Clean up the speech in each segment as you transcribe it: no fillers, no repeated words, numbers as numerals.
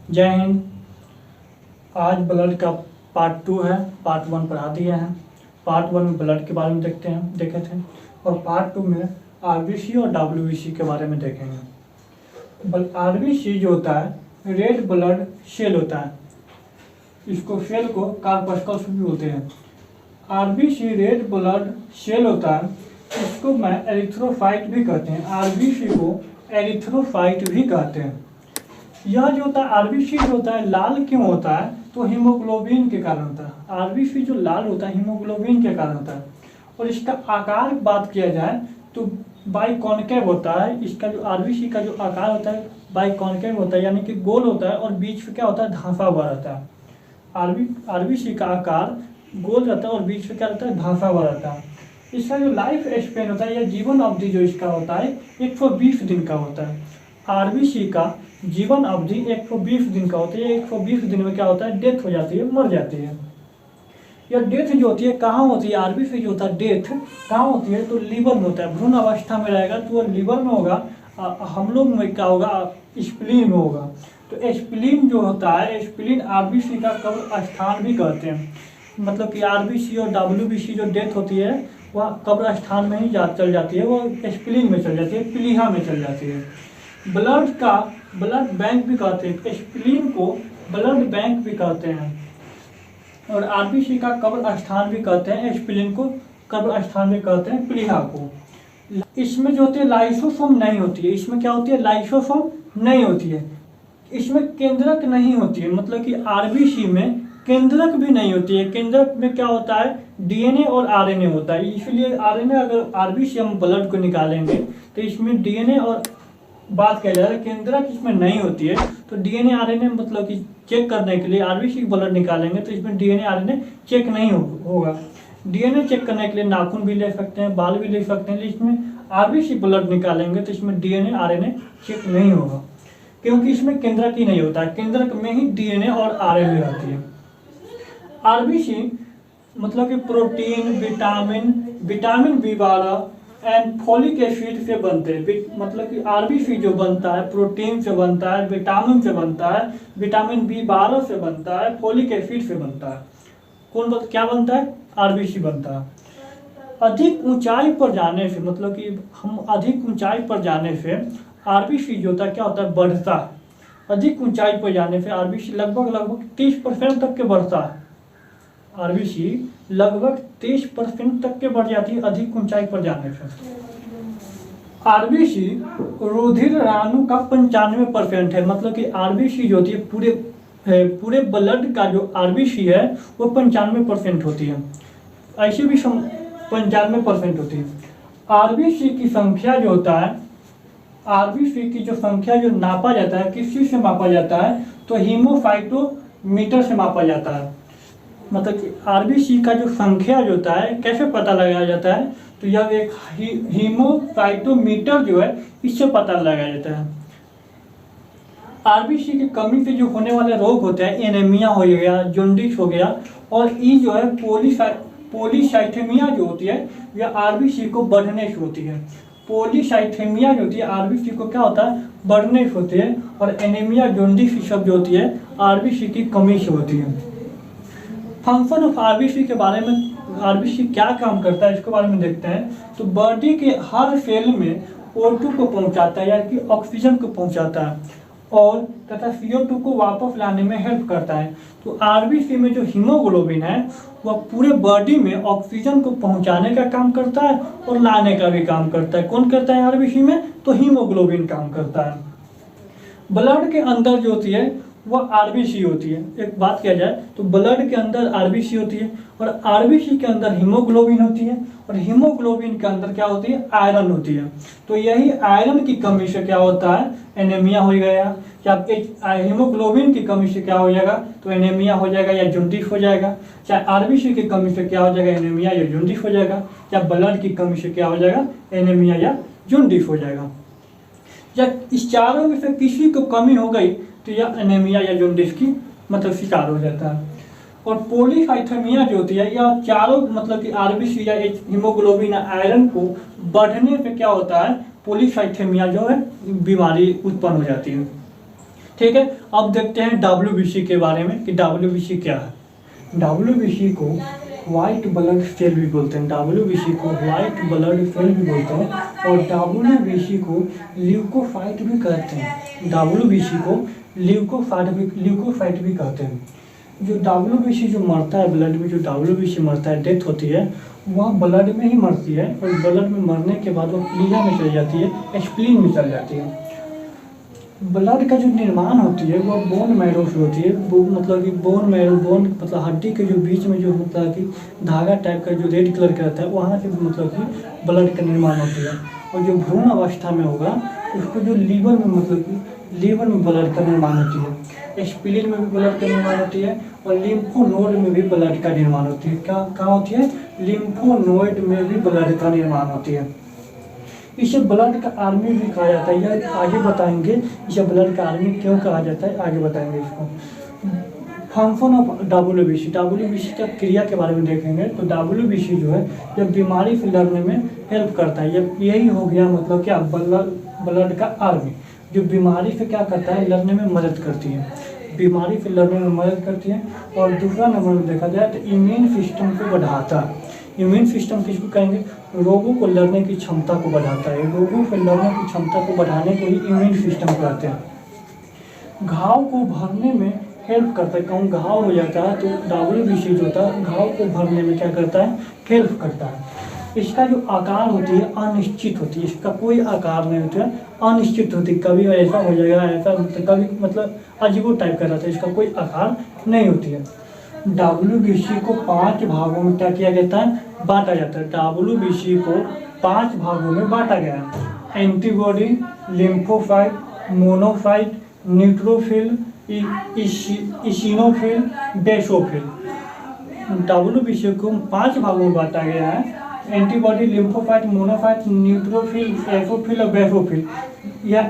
जय हिंद। आज ब्लड का पार्ट 2 है। पार्ट 1 पढ़ा दिया है। पार्ट 1 में ब्लड के बारे में देखे थे और पार्ट 2 में आरबीसी और डब्ल्यूबीसी के बारे में देखेंगे। आरबीसी जो होता है रेड ब्लड सेल होता है, इसको सेल को कार्पस्कल्स भी बोलते हैं। आरबीसी रेड ब्लड सेल होता है, इसको मैं एरिथ्रोफाइट भी कहते हैं। आरबीसी को एरिथ्रोफाइट भी कहते हैं। यह जो होता है आरबीसी जो होता है लाल क्यों होता है, तो हीमोग्लोबिन के कारण होता है। आरबीसी जो लाल होता है हीमोग्लोबिन के कारण होता है। और इसका आकार की बात किया जाए तो बाइकॉन्केव होता है। इसका जो आरबीसी का जो आकार होता है बाइकॉन्केव होता है, यानी कि गोल होता है और बीच में क्या होता है धंसा हुआ रहता है। आरबीसी का आकार गोल रहता है और बीच में क्या रहता है धंसा हुआ रहता है। इसका जो लाइफ स्पेन होता है या जीवन अवधि जो इसका होता है 120 दिन का होता है। आरबीसी का जीवन अवधि 120 दिन का होता है। 120 दिन में क्या होता है डेथ हो जाती है, मर जाती है। यह डेथ जो होती है कहाँ होती है, आरबीसी जो होता है डेथ कहाँ होती है, तो लीवर में होता है। भ्रूण अवस्था में रहेगा तो वह लीवर में होगा। हम लोग में क्या होगा स्प्लीन में होगा। तो स्प्लीन जो होता है स्प्लीन आरबीसी का कब्र स्थान भी कहते हैं। मतलब कि आरबीसी और डब्ल्यूबीसी जो डेथ होती है वह कब्र स्थान में ही चल जाती है, वो स्प्लीन में चल जाती है, प्लीहा में चल जाती है। ब्लड बैंक भी कहते हैं, स्प्लीन को ब्लड बैंक भी कहते हैं और आरबीसी का कब्र स्थान भी कहते हैं, स्प्लीन को कब्र स्थान भी कहते हैं, प्लीहा को। इसमें जो होती है लाइसोसोम नहीं होती है। इसमें क्या होती है लाइसोसोम नहीं होती है। इसमें केंद्रक नहीं होती है, मतलब कि आरबीसी में केंद्रक भी नहीं होती है। केंद्रक में क्या होता है डीएनए और आरएनए होता है। इसलिए आरएनए अगर आरबीसी हम ब्लड को निकालेंगे तो इसमें डीएनए और बात किया जाए केंद्रक इसमें नहीं होती है। तो डीएनए आरएनए मतलब कि चेक करने के लिए आरबीसी ब्लड निकालेंगे तो इसमें डीएनए आरएनए चेक नहीं होगा। डीएनए चेक करने के लिए नाखून भी ले सकते हैं, बाल भी ले सकते हैं, लेकिन इसमें आरबीसी ब्लड निकालेंगे तो इसमें डीएनए आरएनए चेक नहीं होगा, क्योंकि इसमें केंद्रक ही नहीं होता है। केंद्रक में ही डीएनए और आरएनए रहती है। आरबीसी मतलब कि protein, vitamin B12 and folic acid से बनते हैं। मतलब कि आरबीसी जो बनता है प्रोटीन से बनता है, विटामिन से बनता है, विटामिन B12 से बनता है, फोलिक एसिड से बनता है। क्या बनता है आरबीसी बनता है। अधिक ऊंचाई पर जाने से मतलब कि हम अधिक ऊंचाई पर जाने से आरबीसी जो होता है क्या होता है बढ़ता है। अधिक ऊंचाई पर जाने से आरबीसी लगभग 30% तक के बढ़ता है। आरबीसी लगभग 30% तक के बढ़ जाती है अधिक ऊंचाई पर जाने से। आरबीसी रुधिर अणु का 95% है। मतलब कि आरबीसी जो होती है पूरे ब्लड का जो आरबीसी है वो 95% होती है। ऐसे भी 95% होती है। आरबीसी की संख्या जो होता है आरबीसी की जो संख्या जो नापा जाता है किस चीज से मापा जाता है, तो हीमोसाइटोमीटर से मापा जाता है। मतलब कि आरबीसी का जो संख्या जो होता है कैसे पता लगाया जाता है, तो यह एक हीमोसाइटोमीटर जो है इससे पता लगाया जाता है। आरबीसी की कमी से जो होने वाले रोग होते हैं एनीमिया हो गया, जॉन्डिस हो गया, और ये जो है पॉलीसाइथेमिया जो होती है यह आरबीसी को बढ़ने से होती है। पॉलीसाइथेमिया जो होती है आरबीसी को क्या होता है बढ़ने से होती है, और एनीमिया जॉन्डिस सब जो होती है आरबीसी की कमी से होती है। फंक्शन ऑफ आरबीसी के बारे में आरबीसी क्या काम करता है इसके बारे में देखते हैं। तो बॉडी के हर सेल में O2 को पहुंचाता है, यानी कि ऑक्सीजन को पहुंचाता है, और तथा CO2 को वापस लाने में हेल्प करता है। तो आरबीसी में जो हीमोग्लोबिन है वह पूरे बॉडी में ऑक्सीजन को पहुंचाने का काम करता है और लाने का भी काम करता है। कौन करता है आरबीसी में, तो हीमोग्लोबिन काम करता है। ब्लड के अंदर जो होती है वह आरबीसी होती है। एक बात किया जाए तो ब्लड के अंदर आरबीसी होती है और आरबीसी के अंदर हीमोग्लोबिन होती है, और हीमोग्लोबिन के अंदर क्या होती है आयरन होती है। तो यही आयरन की कमी से क्या होता है एनीमिया हो गया, या हीमोग्लोबिन की कमी से क्या हो जाएगा तो एनीमिया हो जाएगा या जॉन्डिस हो जाएगा। चाहे आरबीसी की कमी से क्या हो जाएगा एनीमिया या जॉन्डिस हो जाएगा, या ब्लड की कमी से क्या हो जाएगा एनीमिया या जॉन्डिस हो जाएगा। या इस चारों में से किसी को कमी हो गई तो यह एनीमिया या जॉन्डिस की मतलब शिकार हो जाता है। और पॉलीसाइथेमिया जो होती है यह चारों मतलब कि आरबीसी या हीमोग्लोबिन आयरन को बढ़ने से क्या होता है पॉलीसाइथेमिया जो है बीमारी उत्पन्न हो जाती है। ठीक है, अब देखते हैं WBC के बारे में कि WBC क्या है। WBC को वाइट ब्लड सेल भी बोलते हैं, WBC को वाइट ब्लड सेल भी बोलते हैं, और WBC को ल्यूकोसाइट भी कहते हैं। WBC को ल्यूकोसाइट भी कहते हैं। जो WBC जो मरता है ब्लड में, जो WBC मरता है, डेथ होती है, वह ब्लड में ही मरती है, और ब्लड में मरने के बाद वो प्लीहा में चली जाती है, स्प्लीन में चली जाती है। ब्लड का जो निर्माण होती है वो बोन मैरो से होती है। वो मतलब कि बोन मैरो, बोन मतलब हड्डी के जो बीच में जो मतलब कि धागा टाइप का जो रेड कलर का रहता है, वहाँ से मतलब कि ब्लड का निर्माण होती है। और जो भ्रूण अवस्था में होगा उसको जो लीवर में मतलब कि लीवर में ब्लड का निर्माण होती है, स्प्लीन में भी ब्लड का निर्माण होती है, और लिम्फोनोड में भी ब्लड का निर्माण होती है। कहाँ होती है? लिम्फोनोड में भी ब्लड का निर्माण होती है। इसे ब्लड का आर्मी भी कहा जाता है, यह आगे बताएंगे। इसे ब्लड का आर्मी क्यों कहा जाता है, आगे बताएंगे इसको। फंक्शन ऑफ WBC का क्रिया के बारे में देखेंगे। तो WBC जो है जब बीमारी से लड़ने में हेल्प करता है, यही हो गया मतलब क्या, ब्लड का आर्मी जो बीमारी से क्या करता है, लड़ने में मदद करती है, बीमारी से लड़ने में मदद करती है। और दूसरा नंबर में देखा जाए तो इम्यून सिस्टम को बढ़ाता है। इम्यून सिस्टम किसको कहेंगे? रोगों को लड़ने की क्षमता को बढ़ाता है। रोगों से लड़ने की क्षमता को बढ़ाने को ही इम्यून सिस्टम कहते हैं। घाव को भरने में हेल्प करता है। कहूँ घाव हो जाता है तो WBC जो होता है घाव को भरने में क्या करता है, हेल्प करता है। इसका जो आकार होती है अनिश्चित होती है, इसका कोई आकार नहीं होता है, अनिश्चित होती है। कभी ऐसा हो जाएगा, ऐसा कभी मतलब अजीबो टाइप का रहता है, इसका कोई आकार नहीं होती है। WBC को 5 भागों में क्या किया जाता है, बांटा जाता है। WBC को 5 भागों में बांटा गया है। Antibody, lymphocyte, monocyte, neutrophil, eosinophil, basophil. WBC को 5 भागों में बांटा गया है। Antibody, lymphocyte, monocyte, neutrophil, eosinophil और बेसोफिल। यह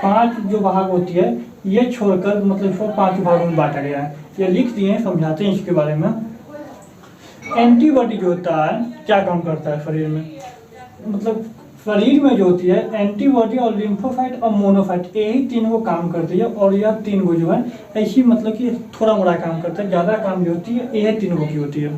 5 जो भाग होती है, ये छोड़कर मतलब इसको 5 भागों में बांटा गया है। ये लिख दिए हैं, समझाते हैं इसके बारे में। एंटीबॉडी जो होता है क्या काम करता है शरीर में, मतलब शरीर में जो होती है एंटीबॉडी और लिम्फोसाइट और मोनोसाइट, यही 3 को काम करती है। और यह 3 को जो है ऐसी मतलब कि थोड़ा मोड़ा काम करता है, ज़्यादा काम जो होती है यह 3 को की होती है।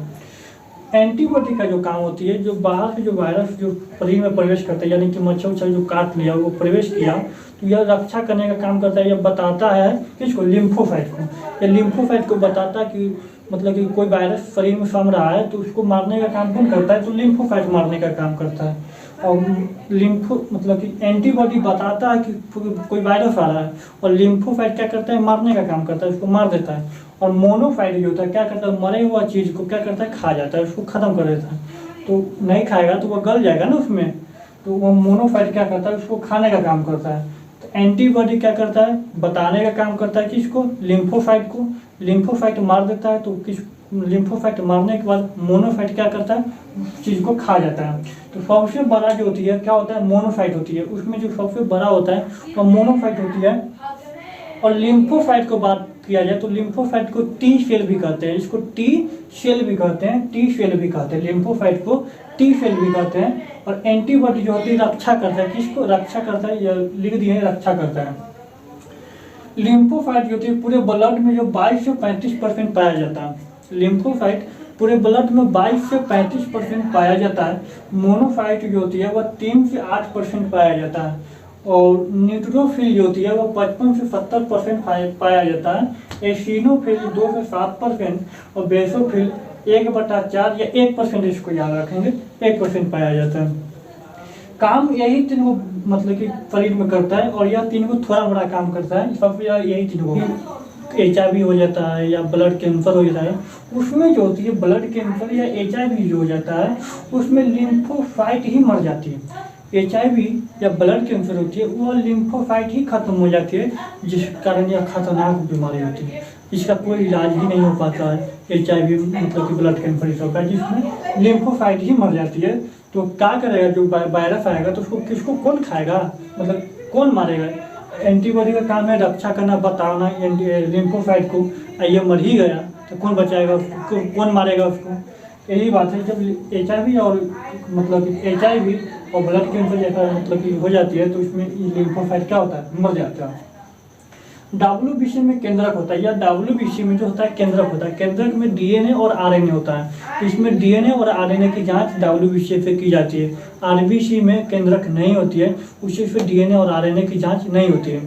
एंटीबॉडी का जो काम होती है, जो बाहर से जो वायरस जो शरीर में प्रवेश करता है, यानी कि मच्छर उच्छर जो काट लिया वो प्रवेश किया, तो यह रक्षा करने का काम करता है। यह बताता है किसको, लिम्फोसाइट को। यह लिम्फोसाइट को बताता है कि मतलब कि कोई वायरस शरीर में सम रहा है तो उसको मारने का काम कौन करता है, तो लिम्फोसाइट मारने का काम करता है। और मतलब कि एंटीबॉडी बताता है कि कोई वायरस आ रहा है, और लिम्फोसाइट क्या करता है, मारने का काम करता है, उसको मार देता है। और मोनोसाइट जो होता है क्या करता है, मरे हुआ चीज़ को क्या करता है, खा जाता है, उसको खत्म कर देता है। तो नहीं खाएगा तो वह गल जाएगा ना उसमें, तो वह मोनोसाइट क्या करता है, उसको खाने का काम करता है। तो एंटीबॉडी क्या करता है, बताने का काम करता है किसको, लिम्फोसाइट को। लिम्फोसाइट मार देता है, तो किस लिम्फोसाइट मारने के बाद मोनोसाइट क्या करता है, उस चीज़ को खा जाता है। तो सबसे बड़ा जो होती है क्या होता है, मोनोसाइट होती है। उसमें जो सबसे बड़ा होता है वह मोनोसाइट होती है। और लिम्फोसाइट को बात किया जाए तो लिम्फोसाइट को T सेल भी कहते हैं, इसको T सेल भी कहते हैं, T सेल भी कहते हैं, लिम्फोसाइट को T सेल भी कहते हैं। और एंटीबॉडी जो होती है रक्षा करता है, किसको रक्षा करता है, यह लिख दिए रक्षा करता है। लिम्फोसाइट जो होती है पूरे ब्लड में जो 22 से 35% पाया जाता है। लिम्फोसाइट पूरे ब्लड में 22 से 35% पाया जाता है। मोनोसाइट जो होती है वह 3 से 8% पाया जाता है। और न्यूट्रोफिल जो होती है वह 55 से 70% पाया जाता है। एसिनोफिल 2 से 7% और बेसोफिल 1/4 या 1%, इसको याद रखेंगे, 1% पाया जाता है। काम यही 3 को मतलब कि शरीर में करता है, और यह 3 को थोड़ा बड़ा काम करता है। सबसे ज़्यादा यही 3 को, HIV हो जाता है या ब्लड कैंसर हो जाता है, उसमें जो होती है ब्लड कैंसर या HIV जो हो जाता है उसमें लिम्फोसाइट ही मर जाती है। HIV या ब्लड कैंसर होती है वह लिम्फोसाइट ही खत्म हो जाती है, जिस कारण यह खतरनाक बीमारी होती है। इसका कोई इलाज ही नहीं हो पाता है। HIV मतलब कि ब्लड कैंसर इस का, जिसमें लिम्फोसाइट ही मर जाती है। तो क्या करेगा, जो वायरस आएगा तो उसको किसको कौन खाएगा, मतलब कौन मारेगा। एंटीबॉडी का काम है रक्षा करना, बताना लिम्फोसाइट को, ये मर ही गया तो कौन बचाएगा उसको, कौन मारेगा उसको। यही बात है, जब HIV और मतलब HIV और ब्लड कैंसर जैसा मतलब कि हो जाती है तो इसमें लिम्फोसाइट क्या होता है, मर जाता है। WBC में केंद्रक होता है, या WBC में जो होता है केंद्रक होता है। केंद्रक में DNA और RNA होता है। इसमें DNA और RNA की जांच WBC से की जाती है। RBC में केंद्रक नहीं होती है, उसी से DNA और RNA की जांच नहीं होती है।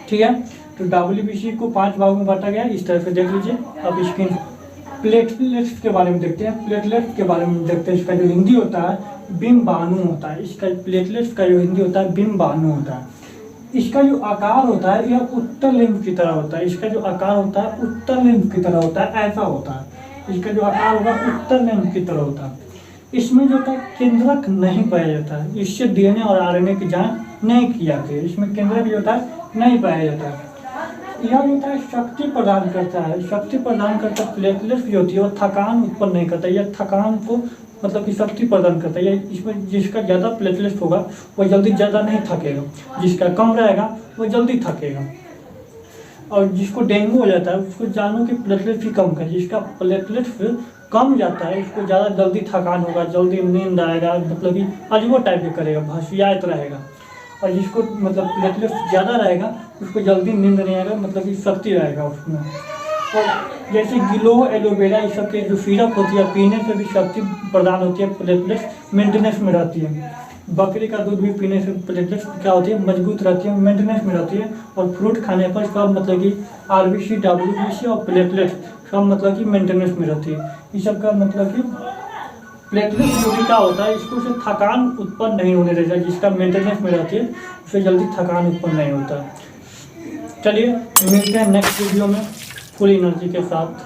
ठीक है, तो WBC को 5 भागों में बांटा गया, इस तरह से देख लीजिए। अब स्क्रीन प्लेटलेट्स के बारे में देखते हैं। प्लेटलेट्स के बारे में देखते हैं। इसका जो हिंदी होता है बिंबाणु होता है। इसका प्लेटलेट्स का जो हिंदी होता है बिंबाणु होता है। इसका जो आकार होता है यह उत्तर लिंब की तरह होता है। इसका जो आकार होता है उत्तर लिंब की तरह होता है, ऐसा होता है। इसका जो आकार होगा उत्तर लिंब की तरह होता है। इसमें जो होता है केंद्रक नहीं पाया जाता है, इससे DNA और RNA की जांच नहीं की जाती है। इसमें केंद्रक जो होता है नहीं पाया जाता है। यह होता है शक्ति प्रदान करता है। शक्ति प्रदान करता प्लेटलेट्स जो होती है वो थकान उत्पन्न नहीं करता। यह थकान को मतलब कि शक्ति प्रदान करता है। इसमें जिसका ज़्यादा प्लेटलेट्स होगा वो जल्दी ज़्यादा नहीं थकेगा, जिसका कम रहेगा वो जल्दी थकेगा। और जिसको डेंगू हो जाता है उसको जानो कि प्लेटलेट्स भी कम कर, जिसका प्लेटलेट्स कम जाता है उसको ज़्यादा जल्दी थकान होगा, जल्दी नींद आएगा, मतलब कि अजीबो टाइप के करेगा, भसियात रहेगा। और जिसको मतलब प्लेटलेट्स ज़्यादा रहेगा उसको जल्दी नींद नहीं आएगा, मतलब कि शक्ति रहेगा उसमें। और जैसे गिलो एलोवेरा ये सब के जो सिरप होती है पीने से भी शक्ति प्रदान होती है, प्लेटलेट्स मेंटेनेंस में रहती है। बकरी का दूध भी पीने से प्लेटलेट्स क्या होती है मजबूत रहती है, मेंटेनेंस में रहती है। और फ्रूट खाने पर सब मतलब कि RBC WBC और प्लेटलेट्स सब मतलब कि मेंटेनेंस में रहती है। ये सब का मतलब कि प्लेटलेट्स जो भी क्या होता है इसको से थकान उत्पन्न नहीं होने देता, जिसका मेंटेनेंस में रहती है उससे जल्दी थकान उत्पन्न नहीं होता। चलिए मिलते हैं नेक्स्ट वीडियो में फुल एनर्जी के साथ।